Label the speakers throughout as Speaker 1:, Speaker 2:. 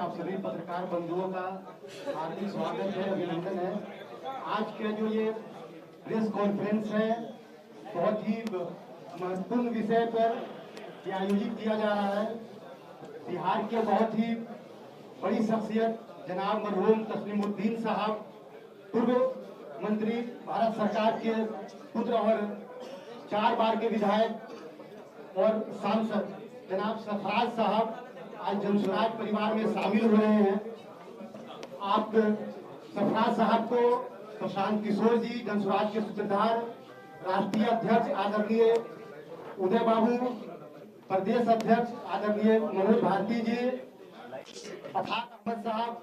Speaker 1: आप सभी पत्रकार बंधुओं का हार्दिक स्वागत है, अभिनंदन है। आज के जो ये प्रेस कॉन्फ्रेंस है, बहुत ही महत्वपूर्ण विषय पर ये आयोजित किया जा रहा है। बिहार के बहुत ही बड़ी शख्सियत जनाब मरहूम तस्लीमुद्दीन साहब, पूर्व मंत्री, भारत सरकार के पुत्र और 4 बार के विधायक और सांसद जनाब सरफराज साहब आज जनसुराज परिवार में शामिल हुए हैं। आप सरफराज साहब को प्रशांत किशोर जी, जनसुराज के सूत्रधार, राष्ट्रीय अध्यक्ष आदरणीय उदय बाबू, प्रदेश अध्यक्ष आदरणीय मनोज भारती जी, अफाक अहमद साहब,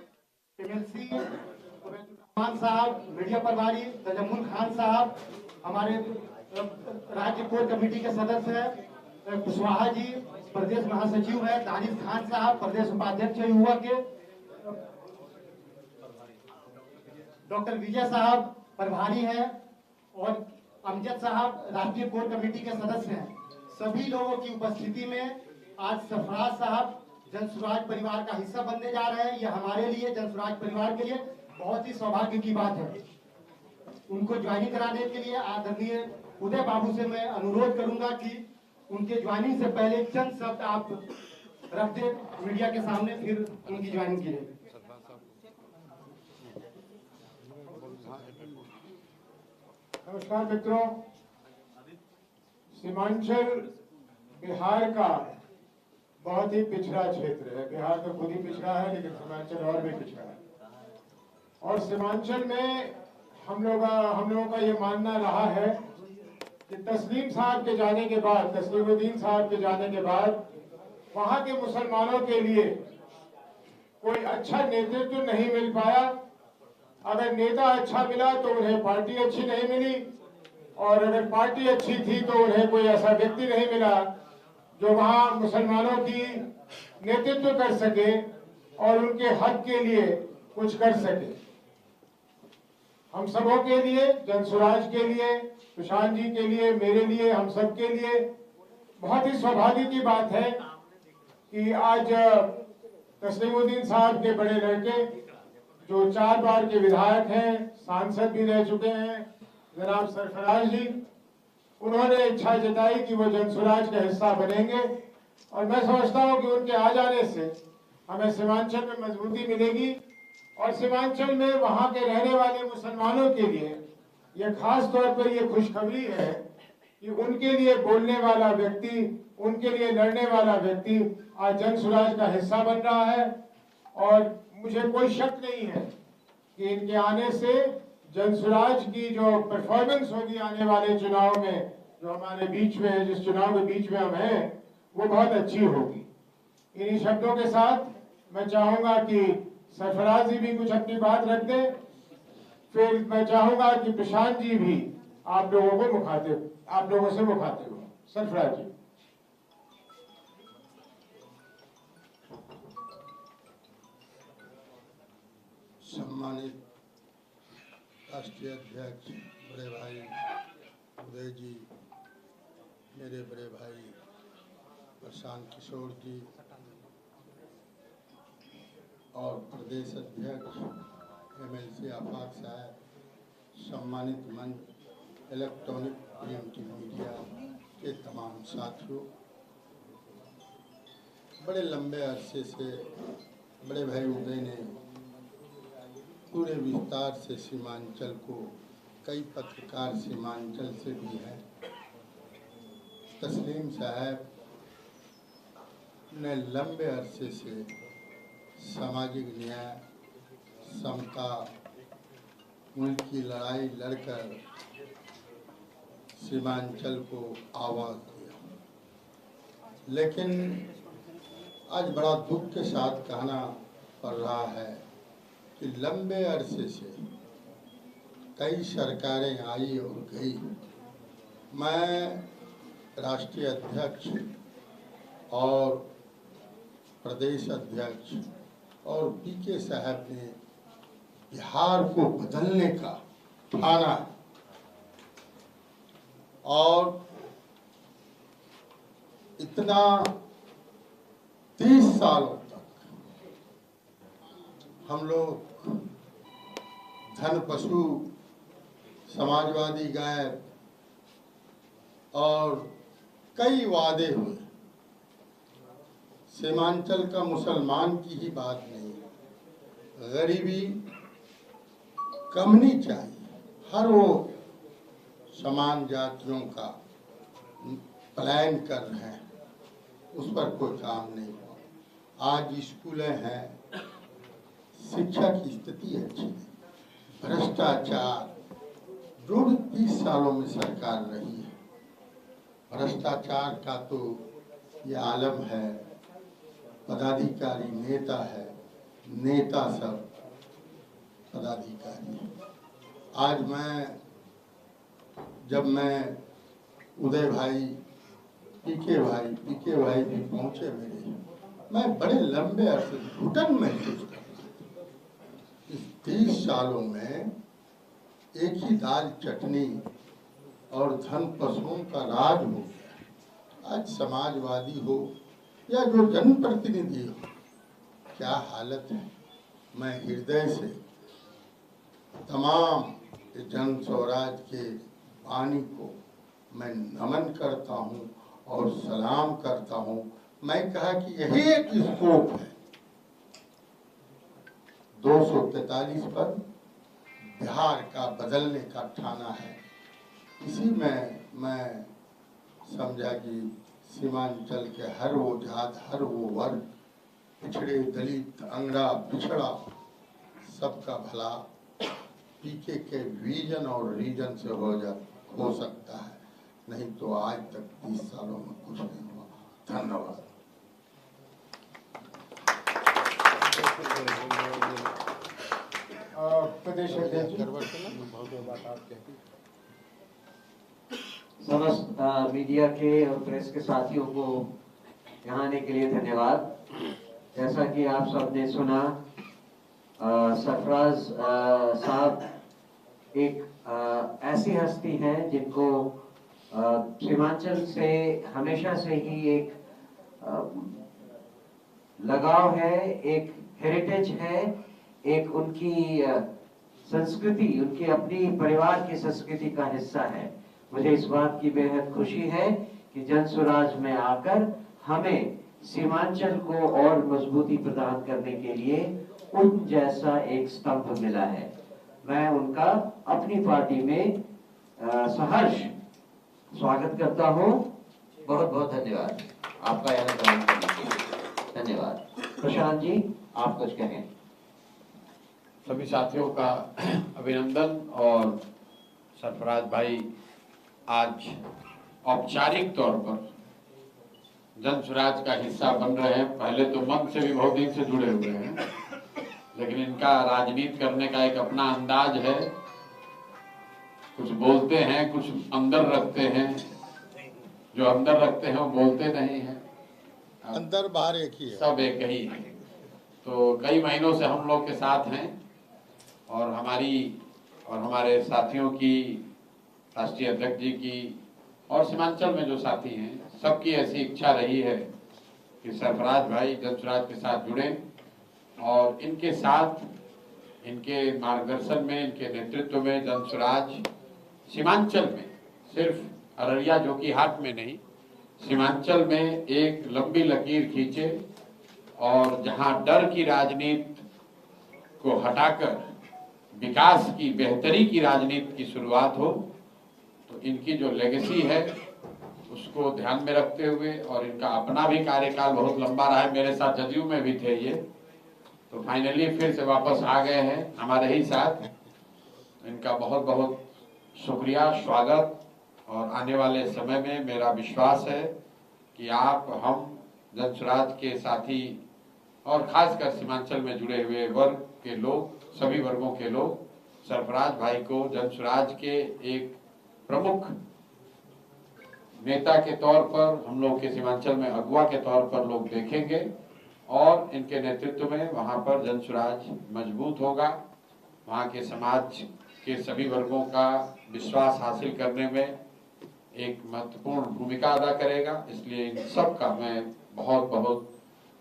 Speaker 1: एमएलसी रहमान साहब, मीडिया प्रभारी तजम्मुल खान साहब, हमारे राज्य कोर कमेटी के सदस्य हैं कुशवाहा जी, प्रदेश महासचिव है दानिश खान साहब, प्रदेश उपाध्यक्ष है युवा के, डॉक्टर विजय साहब प्रभारी हैं और अमजद साहब राष्ट्रीय कोर कमेटी के सदस्य हैं। सभी लोगों की उपस्थिति में आज सरफराज साहब जनसुराज परिवार का हिस्सा बनने जा रहे हैं। यह हमारे लिए, जनसुराज परिवार के लिए बहुत ही सौभाग्य की बात है। उनको ज्वाइनिंग कराने के लिए आदरणीय उदय बाबू से मैं अनुरोध करूंगा कि उनके ज्वाइनिंग से पहले चंद शब्द आप रख दें मीडिया के सामने, फिर उनकी ज्वाइनिंग की जाए।
Speaker 2: नमस्कार मित्रों, सीमांचल बिहार का बहुत ही पिछड़ा क्षेत्र है। बिहार तो खुद ही पिछड़ा है, लेकिन सीमांचल और भी पिछड़ा है। और सीमांचल में हम लोगों का ये मानना रहा है कि तस्लीमुद्दीन साहब के जाने के बाद वहां के मुसलमानों के लिए कोई अच्छा नेतृत्व नहीं मिल पाया। अगर नेता अच्छा मिला तो उन्हें पार्टी अच्छी नहीं मिली, और अगर पार्टी अच्छी थी तो उन्हें कोई ऐसा व्यक्ति नहीं मिला जो वहां मुसलमानों की नेतृत्व कर सके और उनके हक के लिए कुछ कर सके। हम सबों के लिए, जनसुराज के लिए, प्रशांत जी के लिए, मेरे लिए, हम सब के लिए बहुत ही सौभाग्य की बात है कि आज तस्लीमुद्दीन साहब के बड़े लड़के जो 4 बार के विधायक हैं, सांसद भी रह चुके हैं, जनाब सरफराज जी, उन्होंने इच्छा जताई कि वो जनसुराज का हिस्सा बनेंगे। और मैं समझता हूं कि उनके आ जाने से हमें सीमांचल में मजबूती मिलेगी और सीमांचल में वहां के रहने वाले मुसलमानों के लिए यह खास तौर पर यह खुशखबरी है कि उनके लिए बोलने वाला व्यक्ति, उनके लिए लड़ने वाला व्यक्ति आज जनसुराज का हिस्सा बन रहा है। और मुझे कोई शक नहीं है कि इनके आने से जनसुराज की जो परफॉर्मेंस होगी आने वाले चुनाव में, जो हमारे बीच में है, जिस चुनाव के बीच में हम हैं, वो बहुत अच्छी होगी। इन्हीं शब्दों के साथ मैं चाहूंगा कि सरफराज जी भी कुछ अपनी बात रख दें, फिर मैं चाहूंगा कि प्रशांत जी भी आप लोगों से मुखातिब हो। सरफराज जी।
Speaker 3: सम्मानित राष्ट्रीय अध्यक्ष बड़े भाई उदय जी, मेरे बड़े भाई प्रशांत किशोर जी और प्रदेश अध्यक्ष एमएलसी आफाक साहब, सम्मानित मंच, इलेक्ट्रॉनिक प्रिंट मीडिया के तमाम साथियों, बड़े लंबे अरसे से बड़े भाई उदय ने पूरे विस्तार से सीमांचल को, कई पत्रकार सीमांचल से भी हैं, तस्लीम साहब ने लंबे अरसे से सामाजिक न्याय, समता, मुल्क की लड़ाई लड़कर सीमांचल को आवाज़ दिया। लेकिन आज बड़ा दुख के साथ कहना पड़ रहा है कि लंबे अरसे से कई सरकारें आई और गई। मैं राष्ट्रीय अध्यक्ष और प्रदेश अध्यक्ष और पीके साहब ने बिहार को बदलने का ठाना और इतना 30 सालों तक हम लोग धन पशु समाजवादी गैर और कई वादे हुए। सीमांचल का मुसलमान की ही बात नहीं, गरीबी कम नहीं चाहिए। हर वो समान जातियों का पलायन कर रहे हैं, उस पर कोई काम नहीं हुआ। आज स्कूलें हैं, शिक्षा की स्थिति अच्छी है। भ्रष्टाचार 30 सालों में सरकार रही है। भ्रष्टाचार का तो ये आलम है, पदाधिकारी नेता है, नेता सब पदाधिकारी है। आज जब मैं उदय भाई, पीके भाई भी पहुंचे मेरे, मैं बड़े लंबे अरसे घुटन महसूस कर रहा। इस 30 सालों में एक ही दाल चटनी और धन पशुओं का राज हो गया। आज समाजवादी हो या जो जनप्रतिनिधि हो, क्या हालत है। मैं हृदय से तमाम जन स्वराज के वाणी को मैं नमन करता हूं और सलाम करता हूं। मैं कहा कि यही एक स्कोप है 243 पर बिहार का बदलने का ठाना है। इसी में मैं समझा कि सीमांचल के हर वो जात, हर वो वर्ग, पिछड़े, दलित, अंगड़ा, पिछड़ा, सबका भला पीके के विजन और रीजन से हो सकता है, नहीं तो आज तक 30 सालों में कुछ नहीं हुआ। धन्यवाद।
Speaker 2: प्रदेश अध्यक्ष
Speaker 4: समस्त मीडिया के और प्रेस के साथियों को यहाँ आने के लिए धन्यवाद। जैसा कि आप सबने सुना, सरफराज साहब एक ऐसी हस्ती हैं जिनको सीमांचल से हमेशा से ही एक लगाव है, एक हेरिटेज है, एक उनकी संस्कृति, उनकी अपनी परिवार की संस्कृति का हिस्सा है। मुझे इस बात की बेहद खुशी है कि जन स्वराज में आकर हमें सीमांचल को और मजबूती प्रदान करने के लिए उन जैसा एक स्तंभ मिला है। मैं उनका अपनी पार्टी में सहर्ष स्वागत करता हूं। बहुत बहुत धन्यवाद आपका यहाँ ज्वाइन करने के लिए। धन्यवाद। प्रशांत जी, आप कुछ कहें।
Speaker 5: सभी साथियों का अभिनंदन। और सरफराज भाई आज औपचारिक तौर पर जन स्वराज का हिस्सा बन रहे हैं। पहले तो मन से भी बहुत दिन से जुड़े हुए हैं, लेकिन इनका राजनीति करने का एक अपना अंदाज है। कुछ बोलते हैं, कुछ अंदर रखते हैं। जो अंदर रखते हैं वो बोलते नहीं हैं,
Speaker 3: अंदर बाहर एक ही है,
Speaker 5: सब एक ही है। तो कई महीनों से हम लोग के साथ हैं और हमारे साथियों की, राष्ट्रीय अध्यक्ष जी की और सीमांचल में जो साथी हैं, सबकी ऐसी इच्छा रही है कि सरफराज भाई जन स्वराज के साथ जुड़ें और इनके साथ, इनके मार्गदर्शन में, इनके नेतृत्व में जन स्वराज सीमांचल में, सिर्फ अररिया जोकीहाट में नहीं, सीमांचल में एक लंबी लकीर खींचे और जहां डर की राजनीति को हटाकर विकास की, बेहतरी की राजनीति की शुरुआत हो। तो इनकी जो लेगेसी है उसको ध्यान में रखते हुए, और इनका अपना भी कार्यकाल बहुत लंबा रहा है, मेरे साथ जदयू में भी थे ये, तो फाइनली फिर से वापस आ गए हैं हमारे ही साथ। इनका बहुत बहुत शुक्रिया, स्वागत। और आने वाले समय में मेरा विश्वास है कि आप, हम जन स्वराज के साथी और खासकर सीमांचल में जुड़े हुए वर्ग के लोग, सभी वर्गों के लोग, सरफराज भाई को जन स्वराज के एक प्रमुख नेता के तौर पर, हम लोग के सीमांचल में अगुवा के तौर पर लोग देखेंगे और इनके नेतृत्व में वहां पर जन स्वराज मजबूत होगा, वहां के समाज के सभी वर्गों का विश्वास हासिल करने में एक महत्वपूर्ण भूमिका अदा करेगा। इसलिए इन सब का मैं बहुत बहुत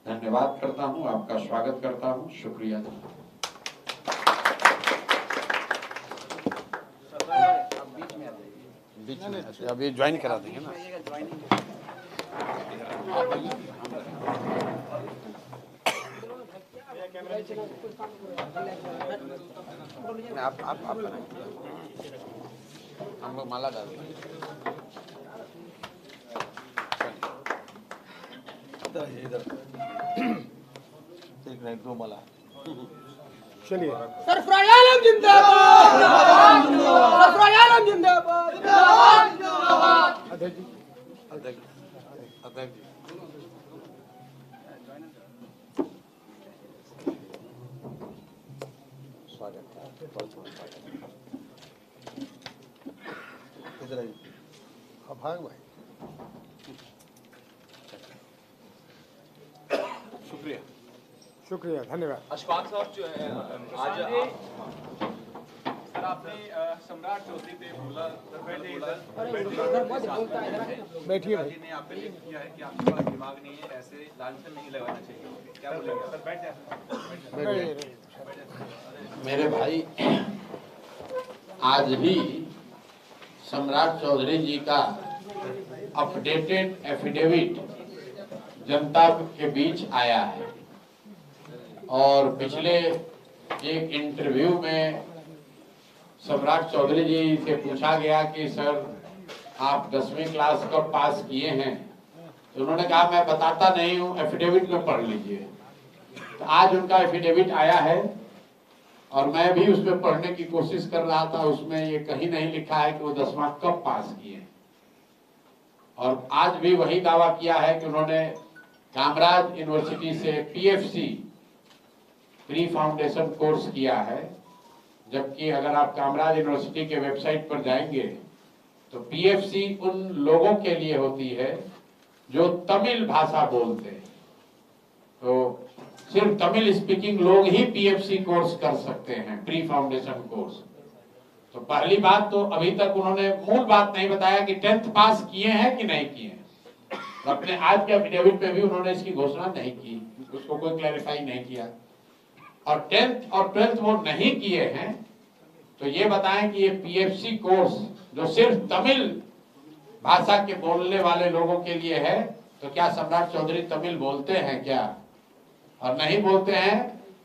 Speaker 5: धन्यवाद करता हूं, आपका स्वागत करता हूं। शुक्रिया। बीच में अच्छा, अभी ज्वाइन करा देंगे ना। आप हम लोग माला डाल देंगे।
Speaker 6: इधर दो माला।
Speaker 2: चलिए
Speaker 7: सरफराज आलम जिंदाबाद, सरफराज आलम जिंदाबाद,
Speaker 2: अध्यक्ष जी।
Speaker 5: अध्यक्ष जी
Speaker 6: स्वागत है, बहुत बहुत स्वागत है। इधर आइए। हाँ भाग भाई।
Speaker 5: शुक्रिया।
Speaker 2: शुक्रिया, धन्यवाद।
Speaker 8: अशफाक साहब जो है आज सर आपने सम्राट चौधरी पे बोला
Speaker 2: बैठिए भाई।
Speaker 8: ने आप पे लिख किया है कि आपके पास दिमाग नहीं है, ऐसे लांछन नहीं लगाना चाहिए, क्या बोलेंगे सर? बैठ जाए।
Speaker 5: मेरे भाई, आज ही सम्राट चौधरी जी का अपडेटेड एफिडेविट जनता के बीच आया है और पिछले एक इंटरव्यू में सम्राट चौधरी जी से पूछा गया कि सर आप 10वीं क्लास कब पास किए हैं, तो उन्होंने कहा मैं बताता नहीं हूँ, एफिडेविट में पढ़ लीजिए। तो आज उनका एफिडेविट आया है और मैं भी उसमें पढ़ने की कोशिश कर रहा था। उसमें ये कहीं नहीं लिखा है कि वो 10वां कब पास किए और आज भी वही दावा किया है कि उन्होंने कामराज यूनिवर्सिटी से पीएफसी प्री फाउंडेशन कोर्स किया है। जबकि अगर आप कामराज यूनिवर्सिटी के वेबसाइट पर जाएंगे तो पीएफसी उन लोगों के लिए होती है जो तमिल भाषा बोलते हैं। तो सिर्फ तमिल स्पीकिंग लोग ही पीएफसी कोर्स कर सकते हैं, प्री फाउंडेशन कोर्स। तो पहली बात तो अभी तक उन्होंने मूल बात नहीं बताया कि 10th पास किए हैं कि नहीं किए हैं। तो अपने आज के एफिडेविट में भी उन्होंने इसकी घोषणा नहीं की, उसको कोई क्लैरिफाई नहीं किया। और 10th और 12th वो नहीं किए हैं तो ये बताएं कि ये पीएफसी कोर्स जो सिर्फ तमिल भाषा के बोलने वाले लोगों के लिए है, तो क्या सम्राट चौधरी तमिल बोलते हैं क्या? और नहीं बोलते हैं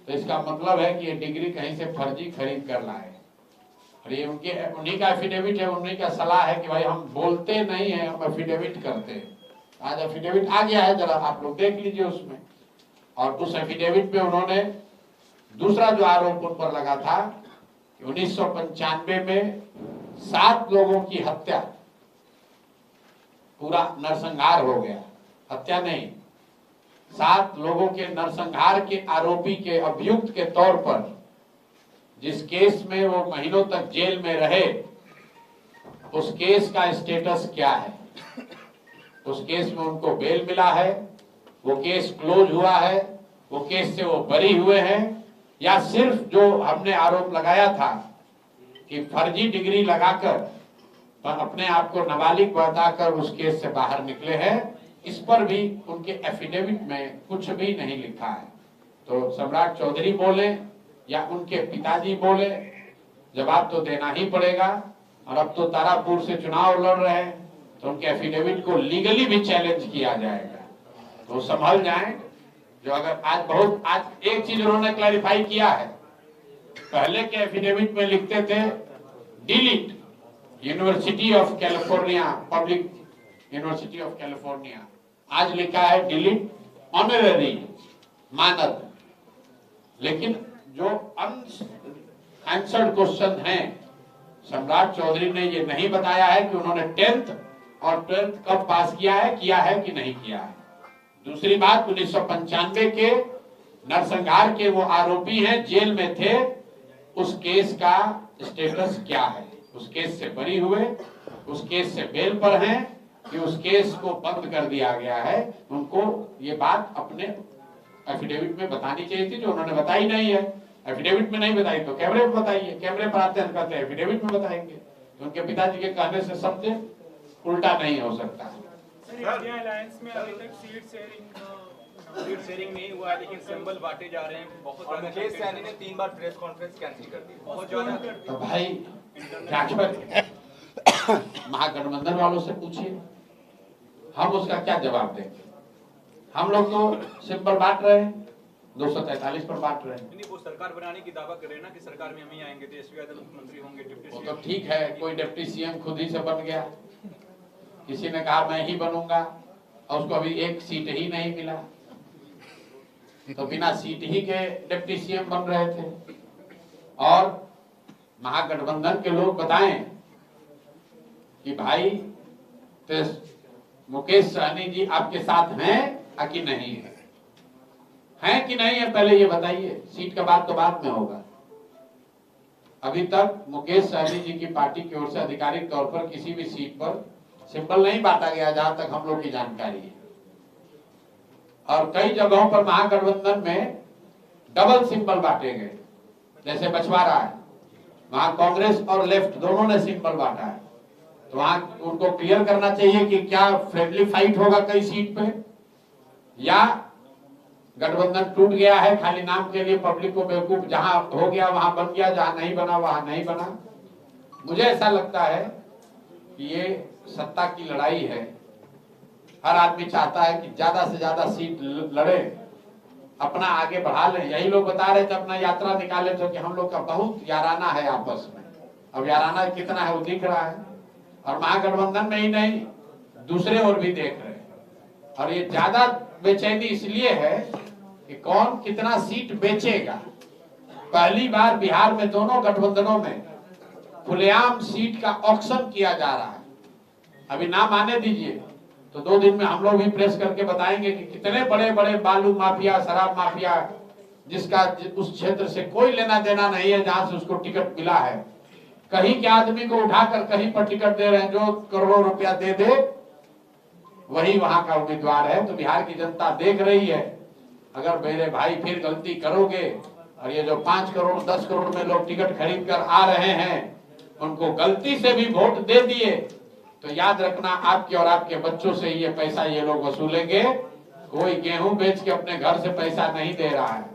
Speaker 5: तो इसका मतलब है कि ये डिग्री कहीं से फर्जी खरीद कर लाए। और ये उन्हीं का एफिडेविट है, उन्हीं का सलाह है कि भाई हम बोलते नहीं है, हम एफिडेविट करते हैं। आज एफिडेविट आ गया है, जरा आप लोग देख लीजिए उसमें। और उस एफिडेविट में उन्होंने दूसरा जो आरोप उन पर लगा था कि 1995 में 7 लोगों की हत्या, पूरा नरसंहार हो गया, हत्या नहीं, 7 लोगों के नरसंहार के आरोपी के अभियुक्त के तौर पर जिस केस में वो महीनों तक जेल में रहे, उस केस का स्टेटस क्या है? उस केस में उनको बेल मिला है, वो केस क्लोज हुआ है, वो केस से वो बरी हुए हैं, या सिर्फ जो हमने आरोप लगाया था कि फर्जी डिग्री लगाकर पर अपने आप को नाबालिग बताकर उस केस से बाहर निकले हैं, इस पर भी उनके एफिडेविट में कुछ भी नहीं लिखा है। तो सम्राट चौधरी बोले या उनके पिताजी बोले, जवाब तो देना ही पड़ेगा। और अब तो तारापुर से चुनाव लड़ रहे हैं तो उनके एफिडेविट को लीगली भी चैलेंज किया जाएगा, तो संभल जाएं। जो अगर आज एक चीज उन्होंने क्लैरिफाई किया है, पहले के एफिडेविट में लिखते थे delete university of California, public university of California, आज लिखा है डिलीट ऑनररी, मानद। लेकिन जो अनआंसर्ड क्वेश्चन है, सम्राट चौधरी ने ये नहीं बताया है कि उन्होंने 10th और 12th कब पास किया है कि नहीं किया है। दूसरी बात, 1995 के नरसंहार के वो आरोपी हैं, जेल में थे, उस केस का स्टेटस क्या है? उस केस से बरी हुए, उस केस से बेल पर हैं कि उस केस को बंद कर दिया गया है? उनको ये बात अपने एफिडेविट में बतानी चाहिए थी, जो उन्होंने बताई नहीं है। एफिडेविट में नहीं बताई तो कैमरे में बताइए, कैमरे पर आते हैं कहते हैं एफिडेविट में बताएंगे, तो उनके पिताजी के कहने से शब्द उल्टा नहीं हो सकता।
Speaker 8: इंडिया अलायंस में अभी तक सीट शेयरिंग नहीं हुआ है, लेकिन सिंबल बांटे जा रहे हैं बहुत। और मुकेश सहनी ने 3 बार प्रेस कॉन्फ्रेंस कैंसिल कर दी, बहुत ज्यादा।
Speaker 5: तो भाई क्या महागठबंधन वालों से पूछिए, हम उसका क्या जवाब देंगे। हम लोग तो सिंपल बांट रहे हैं, 243 पर बांट रहे हैं।
Speaker 8: नहीं, वो सरकार बनाने की दावा कर रहे हैं ना कि सरकार में हम ही आएंगे, तेजस्वी यादव मुख्यमंत्री होंगे, डिप्टी
Speaker 5: वो
Speaker 8: सीएम।
Speaker 5: तो ठीक है, कोई डिप्टी सीएम खुद ही से बन गया, किसी ने कहा मैं ही बनूंगा और उसको अभी एक सीट ही नहीं मिला, तो बिना सीट ही के डिप्टी सीएम बन रहे थे। और महागठबंधन के लोग बताएं कि भाई मुकेश सहनी जी आपके साथ हैं कि नहीं है, हैं कि नहीं है, पहले ये बताइए। सीट का बात तो बाद में होगा। अभी तक मुकेश सहनी जी की पार्टी की ओर से आधिकारिक तौर पर किसी भी सीट पर सिंबल नहीं बांटा गया, जहां तक हम लोग की जानकारी है। और कई जगहों पर महागठबंधन में डबल सिंबल बांटे गए, जैसे बछवाड़ा है, वहां कांग्रेस और लेफ्ट दोनों ने सिंबल बांटा है। तो वहां उनको क्लियर करना चाहिए कि क्या फ्रेंडली फाइट होगा कई सीट पे, या गठबंधन टूट गया है खाली नाम के लिए, पब्लिक को बेवकूफ, जहां हो गया वहां बन गया, जहां नहीं बना वहां नहीं बना। मुझे ऐसा लगता है कि ये सत्ता की लड़ाई है, हर आदमी चाहता है कि ज्यादा से ज्यादा सीट लड़े, अपना आगे बढ़ा ले। यही लोग बता रहे थे, अपना यात्रा निकाले थे कि हम लोग का बहुत याराना है आपस में। अब याराना कितना है वो दिख रहा है, और महागठबंधन में ही नहीं दूसरे और भी देख रहे हैं। और ये ज्यादा बेचैनी इसलिए है कि कौन कितना सीट बेचेगा। पहली बार बिहार में दोनों गठबंधनों में खुलेआम सीट का ऑक्शन किया जा रहा है। अभी नाम आने दीजिए, तो 2 दिन में हम लोग भी प्रेस करके बताएंगे कि कितने बड़े बड़े बालू माफिया, शराब माफिया, जिसका उस क्षेत्र से कोई लेना देना नहीं है, जहां से उसको टिकट मिला है, कहीं के आदमी को उठाकर कहीं पर टिकट दे रहे हैं। जो करोड़ों रुपया दे वही वहां का उम्मीदवार है। तो बिहार की जनता देख रही है, अगर मेरे भाई फिर गलती करोगे और ये जो 5 करोड़ 10 करोड़ में लोग टिकट खरीद कर आ रहे हैं, उनको गलती से भी वोट दे दिए, तो याद रखना आपके और आपके बच्चों से ये पैसा ये लोग वसूलेंगे। कोई गेहूं बेच के अपने घर से पैसा नहीं दे रहा है,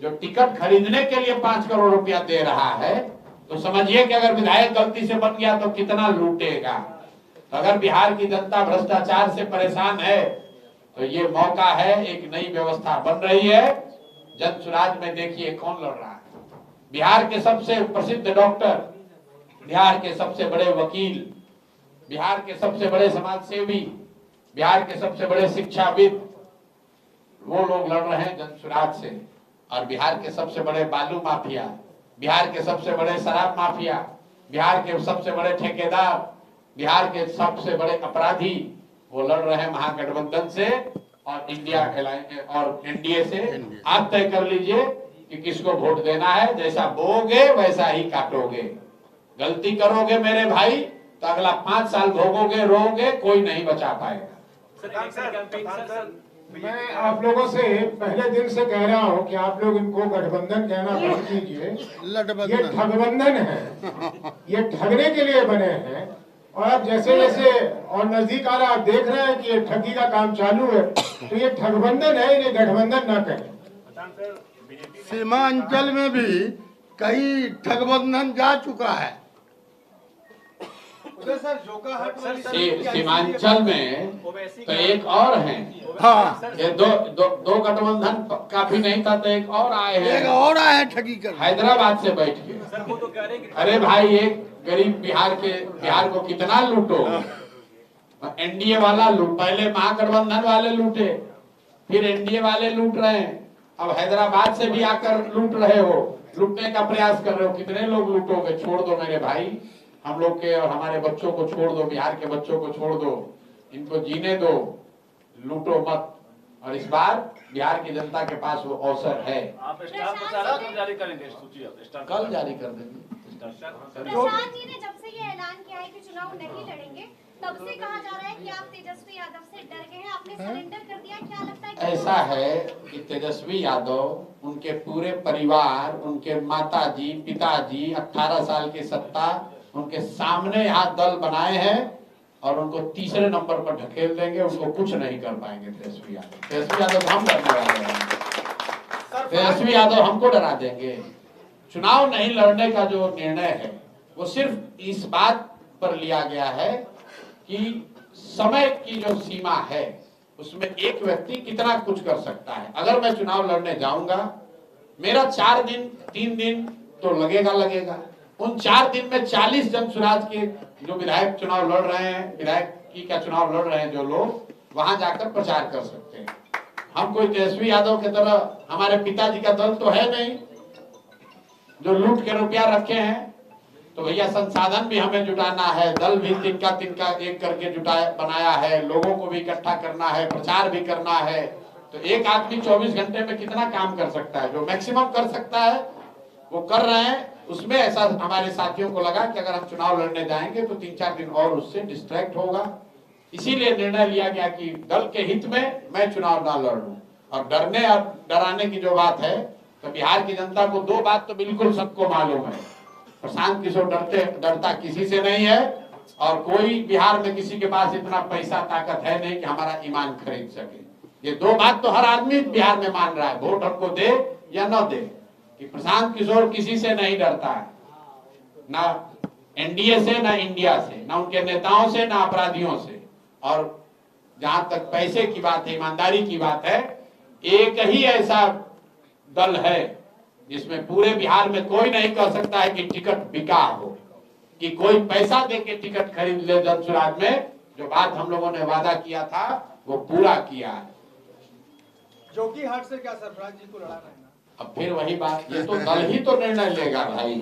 Speaker 5: जो टिकट खरीदने के लिए 5 करोड़ रुपया दे रहा है, तो समझिए कि अगर विधायक गलती से बन गया तो कितना लूटेगा। तो अगर बिहार की जनता भ्रष्टाचार से परेशान है, तो ये मौका है, एक नई व्यवस्था बन रही है। जन सुराज में देखिए कौन लड़ रहा है। बिहार के सबसे प्रसिद्ध डॉक्टर, बिहार के सबसे बड़े वकील, बिहार के सबसे बड़े समाज सेवी, बिहार के सबसे बड़े शिक्षाविद, वो लोग लड़ रहे हैं जन सुराज से। और बिहार के सबसे बड़े बालू माफिया, बिहार के सबसे बड़े शराब माफिया, बिहार के सबसे बड़े ठेकेदार, बिहार के सबसे बड़े अपराधी, वो लड़ रहे हैं महागठबंधन से और इंडिया और एनडीए से। आप तय कर लीजिए कि किसको वोट देना है। जैसा बोओगे वैसा ही काटोगे। गलती करोगे मेरे भाई तो अगला 5 साल भोगोगे, रोओगे, कोई नहीं बचा पाएगा।
Speaker 2: मैं आप लोगों से पहले दिन से कह रहा हूं कि आप लोग इनको गठबंधन कहना बंद कीजिए। ये ठगबंधन है, ये ठगने के लिए बने हैं। और अब जैसे जैसे और नजदीक आ रहा, आप देख रहे हैं कि ये ठगी का काम चालू है, तो ये ठगबंधन है, इन्हें गठबंधन ना कहें।
Speaker 3: सीमांचल में भी कई ठगबंधन जा चुका है।
Speaker 5: सीमांचल में तो एक और है।
Speaker 3: हाँ,
Speaker 5: ये दो गठबंधन काफी नहीं था, तो एक और आए हैं,
Speaker 3: एक और आए हैं ठगी कर
Speaker 5: हैदराबाद से बैठ के। अरे भाई, एक गरीब बिहार को कितना लूटो। एनडीए वाला पहले महागठबंधन वाले लूटे, फिर एनडीए वाले लूट रहे हैं, अब हैदराबाद से भी आकर लूट रहे हो, लूटने का प्रयास कर रहे हो। कितने लोग लूटोगे? छोड़ दो मेरे भाई, हम लोग के और हमारे बच्चों को छोड़ दो, बिहार के बच्चों को छोड़ दो, इनको जीने दो, लूटो मत। और इस बार बिहार की जनता के पास वो अवसर है।
Speaker 8: आप स्टार प्रचारक कब जारी करेंगे सूची?
Speaker 5: कल जारी कर देंगे।
Speaker 9: प्रशांत जी ने जब से ये ऐलान किया है कि चुनाव नहीं लड़ेंगे, तब से कहा जा रहा है कि आप तेजस्वी यादव से डर गए हैं, आपने सरेंडर कर दिया। क्या लगता है?
Speaker 5: ऐसा है कि तेजस्वी यादव, उनके पूरे परिवार, उनके माताजी, पिताजी 18 साल की सत्ता उनके सामने यहाँ दल बनाए हैं और उनको तीसरे नंबर पर ढकेल देंगे। उनको कुछ नहीं कर पाएंगे तेजस्वी यादव हम डरने वाले हैं। तेजस्वी यादव हमको डरा देंगे। चुनाव नहीं लड़ने का जो निर्णय है वो सिर्फ इस बात पर लिया गया है कि समय की जो सीमा है उसमें एक व्यक्ति कितना कुछ कर सकता है। अगर मैं चुनाव लड़ने जाऊंगा, मेरा 4 दिन 3 दिन तो लगेगा। उन 4 दिन में 40 जन सुराज के जो विधायक चुनाव लड़ रहे हैं, विधायक की क्या चुनाव लड़ रहे हैं जो लोग, वहां जाकर प्रचार कर सकते हैं। हम कोई तेजस्वी यादव की तरह, हमारे पिताजी का दल तो है नहीं जो लूट के रुपया रखे हैं। तो भैया संसाधन भी हमें जुटाना है, दल भी तिनका एक करके बनाया है, लोगों को भी इकट्ठा करना है, प्रचार भी करना है। तो एक आदमी 24 घंटे में कितना काम कर सकता है? जो मैक्सिमम कर सकता है वो कर रहे हैं। उसमें ऐसा हमारे साथियों को लगा कि अगर हम चुनाव लड़ने जाएंगे तो 3-4 दिन और उससे डिस्ट्रैक्ट होगा। इसीलिए निर्णय लिया गया कि दल के हित में मैं चुनाव ना लड़ूं। और डरने और डराने की जो बात है, तो बिहार की जनता को 2 बात तो बिल्कुल सबको मालूम है। प्रशांत किशोर डरता किसी से नहीं है, और कोई बिहार में किसी के पास इतना पैसा ताकत है नहीं कि हमारा ईमान खरीद सके। ये 2 बात तो हर आदमी बिहार में मान रहा है, वोट हमको दे या न दे, कि प्रशांत किशोर किसी से नहीं डरता है, ना एनडीए से, ना इंडिया से, ना उनके नेताओं से, ना अपराधियों से। और जहां तक पैसे की बात है, ईमानदारी की बात है, एक ही ऐसा दल है जिसमें पूरे बिहार में कोई नहीं कह सकता है कि टिकट बिका हो, कि कोई पैसा दे के टिकट खरीद ले। जनसुराज में जो बात हम लोगों ने वादा किया था वो पूरा किया है।
Speaker 8: जोकीहाट से क्या सरफराज जी को लड़ाना है ना?
Speaker 5: अब फिर वही बात, ये तो दल ही तो निर्णय लेगा भाई।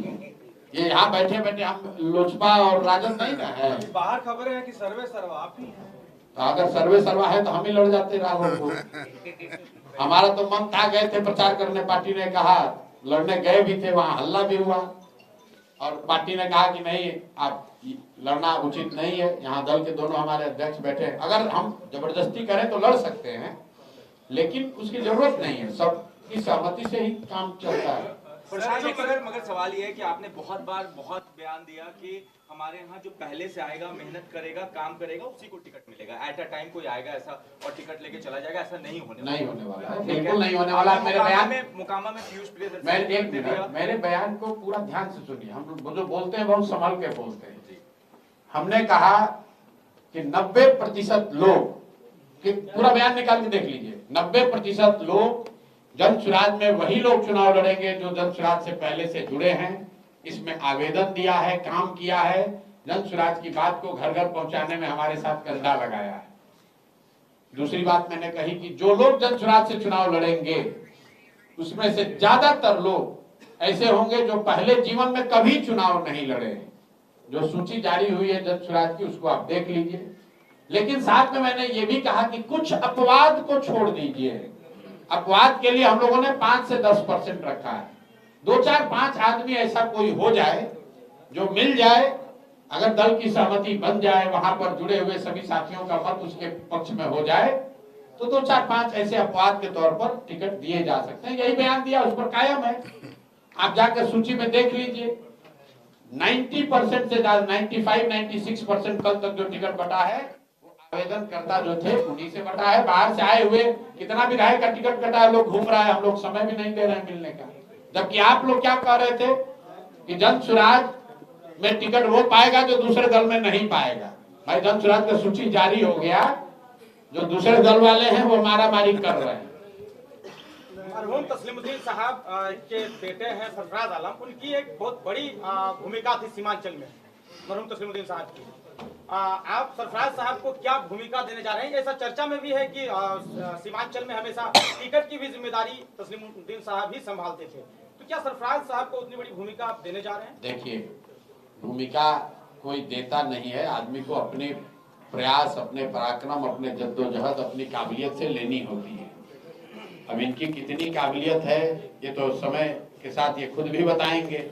Speaker 5: ये यहाँ बैठे बैठे हम लोजपा और राजद नहीं ना है।
Speaker 8: बाहर खबर है कि सर्वे सर्वा आप ही हैं।
Speaker 5: तो अगर सर्वे सर्वा है तो हम ही लड़ जाते राहुल को। हमारा तो मन था, गए थे प्रचार करने, पार्टी ने कहा, लड़ने गए भी थे, वहां हल्ला भी हुआ और पार्टी ने कहा कि नहीं, आप लड़ना उचित नहीं है। यहाँ दल के दोनों हमारे अध्यक्ष बैठे हैं, अगर हम जबरदस्ती करें तो लड़ सकते हैं, लेकिन उसकी जरूरत नहीं है, सबकी सहमति से ही काम चलता है।
Speaker 10: मगर सवाल ये है कि आपने बहुत बयान दिया कि हमारे यहाँ जो पहले से आएगा, मेहनत करेगा, काम करेगा, उसी को टिकट मिलेगा। एट अ टाइम कोई आएगा ऐसा और टिकट लेके चला जाएगा, ऐसा नहीं होने वाला है,
Speaker 5: बिल्कुल नहीं होने वाला। मेरे बयान में
Speaker 10: मुकामा में पीयूष
Speaker 5: मेरे बयान को पूरा ध्यान से सुनिए। हम जो बोलते हैं बहुत संभल के बोलते हैं। हमने कहा कि 90% लोग, कि पूरा बयान निकाल के देख लीजिए, 90% लोग जनसुराज में वही लोग चुनाव लड़ेंगे जो जनसुराज से पहले से जुड़े हैं, इसमें आवेदन दिया है, काम किया है, जनसुराज की बात को घर घर पहुंचाने में हमारे साथ कंधा लगाया है। दूसरी बात मैंने कही कि जो लोग जनसुराज से चुनाव लड़ेंगे उसमें से ज्यादातर लोग ऐसे होंगे जो पहले जीवन में कभी चुनाव नहीं लड़े। जो सूची जारी हुई है जनसुराज की, उसको आप देख लीजिए। लेकिन साथ में मैंने ये भी कहा कि कुछ अपवाद को छोड़ दीजिए। अपवाद के लिए हम लोगों ने 5 से 10% रखा है। 2, 4, 5 आदमी ऐसा कोई हो जाए जो मिल जाए, अगर दल की सहमति बन जाए, वहां पर जुड़े हुए सभी साथियों का मत उसके पक्ष में हो जाए, तो 2, 4, 5 ऐसे अपवाद के तौर पर टिकट दिए जा सकते हैं। यही बयान दिया, उस पर कायम है। आप जाकर सूची में देख लीजिए, 90% से ज्यादा, 95-96% कल तक जो टिकट बटा है आवेदन करता जो थे उन्हीं से बटा है। बाहर से आए हुए कितना विधायक का टिकट कटा है, लोग घूम रहा है, हम लोग समय भी नहीं दे रहे हैं मिलने का। जबकि आप लोग क्या कह रहे थे कि जनसुराज में टिकट वो पाएगा जो दूसरे दल में नहीं पाएगा। भाई जनसुराज का सूची जारी हो गया, जो दूसरे दल वाले हैं वो मारामारी कर रहे हैं।
Speaker 8: मरहूम तस्लीमुद्दीन साहब के बेटे हैं सरफराज आलम, उनकी एक बहुत बड़ी भूमिका थी सीमांचल में, मरहूम तस्लीमुद्दीन साहब की। आप सरफराज साहब को क्या भूमिका देने जा रहे हैं? ऐसा चर्चा में भी है कि सीमांचल में हमेशा टिकट की भी जिम्मेदारी तस्लीमुद्दीन साहब ही संभालते थे, तो क्या सरफराज साहब को उतनी बड़ी भूमिका आप देने जा रहे हैं?
Speaker 5: देखिए, भूमिका कोई देता नहीं है, आदमी को अपने प्रयास, अपने पराक्रम, अपने जद्दोजहद, अपनी काबिलियत से लेनी होती है। अब इनकी कितनी काबिलियत है ये तो समय के साथ ये खुद भी बताएंगे।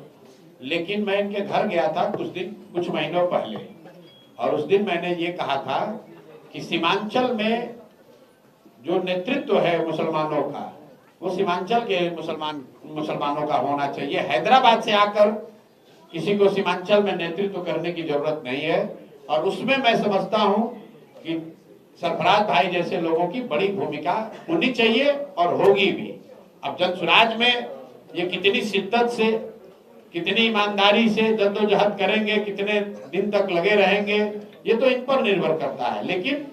Speaker 5: लेकिन मैं इनके घर गया था कुछ महीनों पहले, और उस दिन मैंने ये कहा था कि सीमांचल में जो नेतृत्व है मुसलमानों का, वो सीमांचल के मुसलमानों का होना चाहिए। हैदराबाद से आकर किसी को सीमांचल में नेतृत्व करने की जरूरत नहीं है। और उसमें मैं समझता हूं कि सरफराज भाई जैसे लोगों की बड़ी भूमिका होनी चाहिए और होगी भी। अब जनसुराज में ये कितनी शिद्दत से, कितनी ईमानदारी से जद्दोजहद करेंगे, कितने दिन तक लगे रहेंगे, ये तो इन पर निर्भर करता है। लेकिन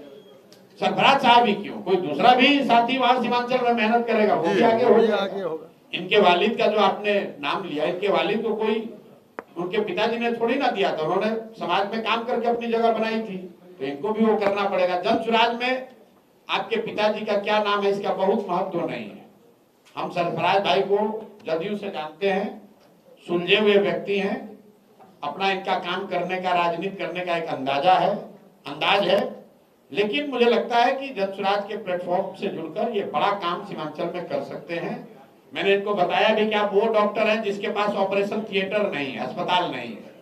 Speaker 5: सरफराज साहब ही क्यों, कोई दूसरा भी साथी वहां सीमांचल में मेहनत करेगा, वो भी आगे होगा। इनके वालिद का जो आपने नाम लिया, इनके वालिद को कोई उनके पिताजी ने थोड़ी ना दिया था, उन्होंने समाज में काम करके अपनी जगह बनाई थी, तो इनको भी वो करना पड़ेगा। जन सुराज में आपके पिताजी का क्या नाम है इसका बहुत महत्व नहीं है। हम सरफराज भाई को जदयू से जानते हैं, सुलझे हुए व्यक्ति हैं, अपना इनका काम करने का, राजनीति करने का एक अंदाज है। लेकिन मुझे लगता है कि जन सुराज के प्लेटफॉर्म से जुड़कर ये बड़ा काम सीमांचल में कर सकते हैं। मैंने इनको बताया भी कि आप वो डॉक्टर हैं जिसके पास ऑपरेशन थिएटर नहीं है, अस्पताल नहीं है,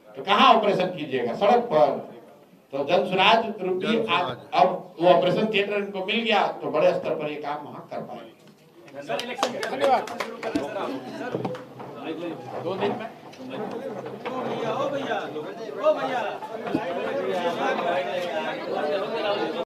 Speaker 5: तो कहाँ ऑपरेशन कीजिएगा, सड़क पर। तो जन सुराज रूपी अब वो ऑपरेशन थिएटर इनको मिल गया तो बड़े स्तर पर ये काम वहाँ कर पाएंगे।
Speaker 8: धन्यवाद।
Speaker 5: 2 दिन में
Speaker 8: ओ भैया